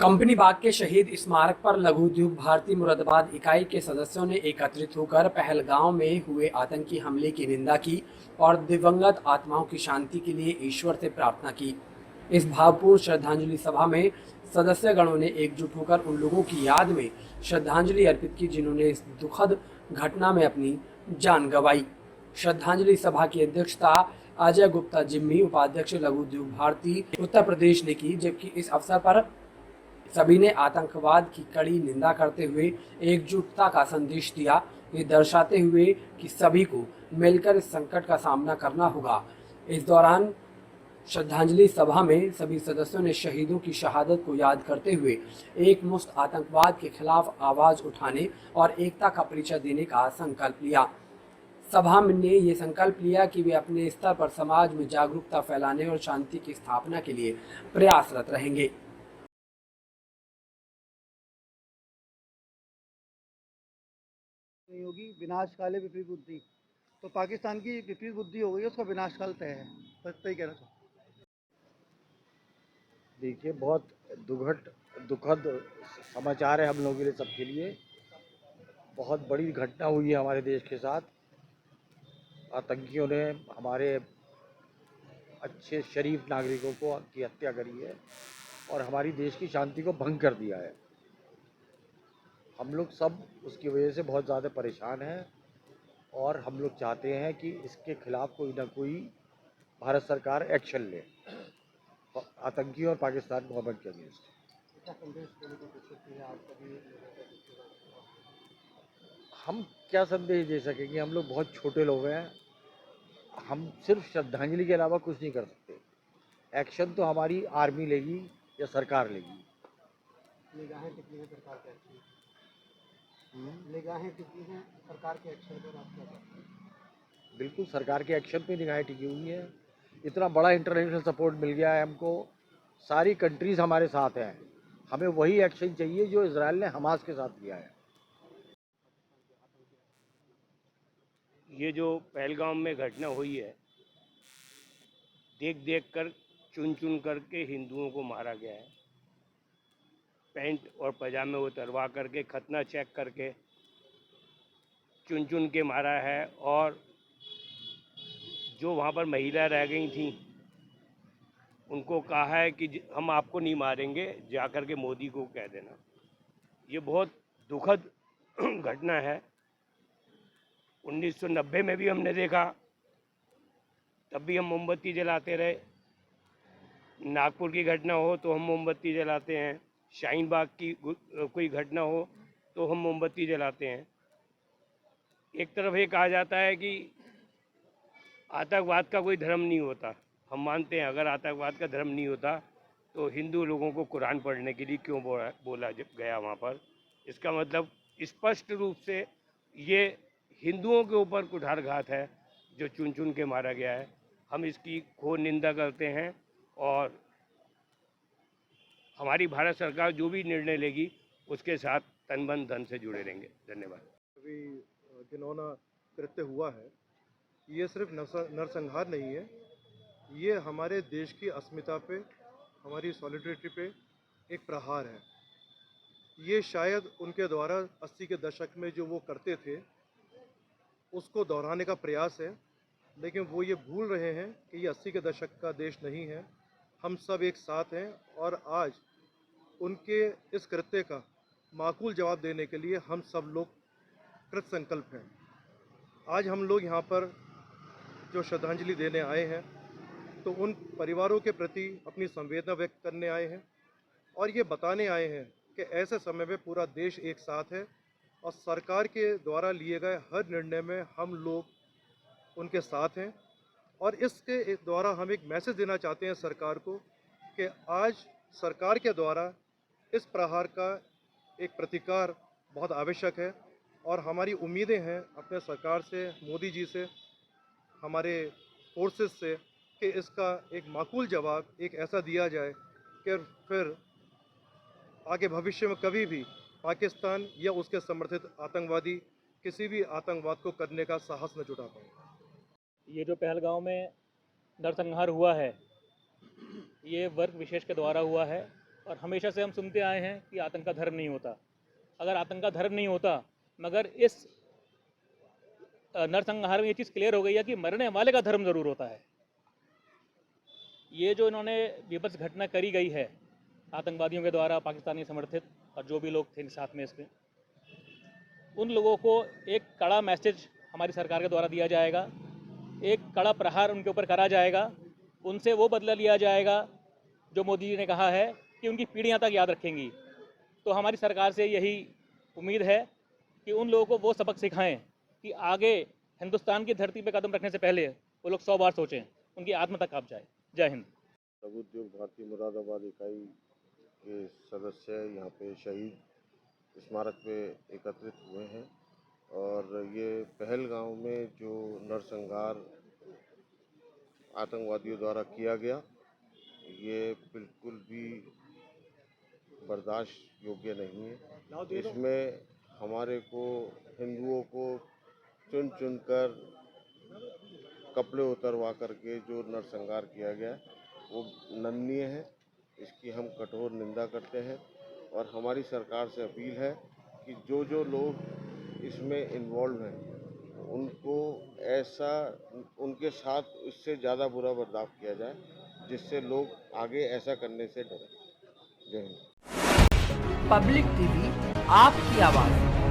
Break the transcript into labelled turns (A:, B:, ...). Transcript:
A: Company बाग के शहीद स्मारक पर लघु उद्योग भारती मुरादाबाद इकाई के सदस्यों ने एकत्रित होकर पहलगांव में हुए आतंकी हमले की निंदा की और दिवंगत आत्माओं की शांति के लिए ईश्वर से प्रार्थना की। इस भावपूर्ण श्रद्धांजलि सभा में सदस्यगणों ने एकजुट होकर उन लोगों की याद में श्रद्धांजलि अर्पित की जिन्होंने इस दुखद घटना में अपनी जान गंवाई। श्रद्धांजलि सभा की अध्यक्षता अजय गुप्ता जिम्मी, उपाध्यक्ष लघु उद्योग भारती उत्तर प्रदेश ने की, जबकि इस अवसर पर सभी ने आतंकवाद की कड़ी निंदा करते हुए एकजुटता का संदेश दिया, ये दर्शाते हुए कि सभी को मिलकर इस संकट का सामना करना होगा। इस दौरान श्रद्धांजलि सभा में सभी सदस्यों ने शहीदों की शहादत को याद करते हुए एक मुश्त आतंकवाद के खिलाफ आवाज उठाने और एकता का परिचय देने का संकल्प लिया। सभा ने ये संकल्प लिया कि वे अपने स्तर पर समाज में जागरूकता फैलाने और शांति की स्थापना के लिए प्रयासरत रहेंगे।
B: नहीं होगी, विनाश काले विपरीत बुद्धि। तो पाकिस्तान की विपरीत बुद्धि हो गई, उसका विनाश काल तय है। बस सही कह रहा था।
C: देखिए, बहुत दुखद समाचार है हम लोगों के लिए, सबके लिए। बहुत बड़ी घटना हुई है हमारे देश के साथ। आतंकियों ने हमारे अच्छे शरीफ नागरिकों की हत्या करी है और हमारी देश की शांति को भंग कर दिया है। हम लोग सब उसकी वजह से बहुत ज़्यादा परेशान हैं और हम लोग चाहते हैं कि इसके खिलाफ कोई ना कोई भारत सरकार एक्शन ले, आतंकी और पाकिस्तान गवर्नमेंट के अगेंस्ट। हम क्या संदेश दे सकेंगे? हम लोग बहुत छोटे लोग हैं, हम सिर्फ श्रद्धांजलि के अलावा कुछ नहीं कर सकते। एक्शन तो हमारी आर्मी लेगी या सरकार लेगी।
B: निगाहें टिकी हैं सरकार के एक्शन, निगाहें टिकी हैं सरकार के एक्शन पर। आप क्या कहते हैं?
C: बिल्कुल, सरकार के एक्शन पे निगाहें टिकी हुई हैं। इतना बड़ा इंटरनेशनल सपोर्ट मिल गया है हमको, सारी कंट्रीज़ हमारे साथ हैं। हमें वही एक्शन चाहिए जो इजराइल ने हमास के साथ किया है।
D: ये जो पहलगाम में घटना हुई है, देख देख कर चुन चुन करके हिंदुओं को मारा गया है। पैंट और पजामे उतरवा करके, खतना चेक करके चुन चुन के मारा है। और जो वहाँ पर महिला रह गई थी उनको कहा है कि हम आपको नहीं मारेंगे, जा कर के मोदी को कह देना। ये बहुत दुखद घटना है। 1990 में भी हमने देखा, तब भी हम मोमबत्ती जलाते रहे। नागपुर की घटना हो तो हम मोमबत्ती जलाते हैं, शाहीन बाग की कोई घटना हो तो हम मोमबत्ती जलाते हैं। एक तरफ ये कहा जाता है कि आतंकवाद का कोई धर्म नहीं होता। हम मानते हैं अगर आतंकवाद का धर्म नहीं होता तो हिंदू लोगों को कुरान पढ़ने के लिए क्यों बोला गया वहाँ पर। इसका मतलब स्पष्ट रूप से ये हिंदुओं के ऊपर कुठारघात है जो चुन चुन के मारा गया है। हम इसकी घोर निंदा करते हैं और हमारी भारत सरकार जो भी निर्णय लेगी उसके साथ तन मन धन से जुड़े रहेंगे। धन्यवाद।
E: अभी घिनौना कृत्य हुआ है, ये सिर्फ नरसंहार नहीं है, ये हमारे देश की अस्मिता पे, हमारी सॉलिडरिटी पे एक प्रहार है। ये शायद उनके द्वारा 80 के दशक में जो वो करते थे उसको दोहराने का प्रयास है, लेकिन वो ये भूल रहे हैं कि ये 80 के दशक का देश नहीं है। हम सब एक साथ हैं और आज उनके इस कृत्य का माकूल जवाब देने के लिए हम सब लोग कृत संकल्प हैं। आज हम लोग यहाँ पर जो श्रद्धांजलि देने आए हैं तो उन परिवारों के प्रति अपनी संवेदना व्यक्त करने आए हैं और ये बताने आए हैं कि ऐसे समय में पूरा देश एक साथ है और सरकार के द्वारा लिए गए हर निर्णय में हम लोग उनके साथ हैं। और इसके द्वारा हम एक मैसेज देना चाहते हैं सरकार को कि आज सरकार के द्वारा इस प्रहार का एक प्रतिकार बहुत आवश्यक है और हमारी उम्मीदें हैं अपने सरकार से, मोदी जी से, हमारे फोर्सेस से कि इसका एक माकूल जवाब एक ऐसा दिया जाए कि फिर आगे भविष्य में कभी भी पाकिस्तान या उसके समर्थित आतंकवादी किसी भी आतंकवाद को करने का साहस न जुटा पाए।
F: ये जो पहलगांव में नरसंहार हुआ है, ये वर्ग विशेष के द्वारा हुआ है और हमेशा से हम सुनते आए हैं कि आतंक का धर्म नहीं होता। अगर आतंक का धर्म नहीं होता, मगर इस नरसंहार में ये चीज़ क्लियर हो गई है कि मरने वाले का धर्म ज़रूर होता है। ये जो इन्होंने विभत्स घटना करी गई है आतंकवादियों के द्वारा, पाकिस्तानी समर्थित, और जो भी लोग थे साथ में इसमें, उन लोगों को एक कड़ा मैसेज हमारी सरकार के द्वारा दिया जाएगा, एक कड़ा प्रहार उनके ऊपर करा जाएगा, उनसे वो बदला लिया जाएगा जो मोदी जी ने कहा है कि उनकी पीढ़ियां तक याद रखेंगी। तो हमारी सरकार से यही उम्मीद है कि उन लोगों को वो सबक सिखाएं कि आगे हिंदुस्तान की धरती पे कदम रखने से पहले वो लोग 100 बार सोचें, उनकी आत्मा तक काँप जाए। जय हिंद।
G: लघु उद्योग भारती मुरादाबाद इकाई के सदस्य यहाँ पे शहीद स्मारक पे एकत्रित हुए हैं और ये पहलगाम में जो नरसंहार आतंकवादियों द्वारा किया गया, ये बिल्कुल भी बर्दाश्त योग्य नहीं है। इसमें हमारे को हिंदुओं को चुन चुन कर कपड़े उतरवा करके जो नरसंहार किया गया वो निंदनीय है। इसकी हम कठोर निंदा करते हैं और हमारी सरकार से अपील है कि जो जो लोग इसमें इन्वॉल्व हैं उनको ऐसा उनके साथ इससे ज़्यादा बुरा बर्ताव किया जाए जिससे लोग आगे ऐसा करने से डरें। जय हिंद।
A: पब्लिक टीवी, आपकी आवाज़।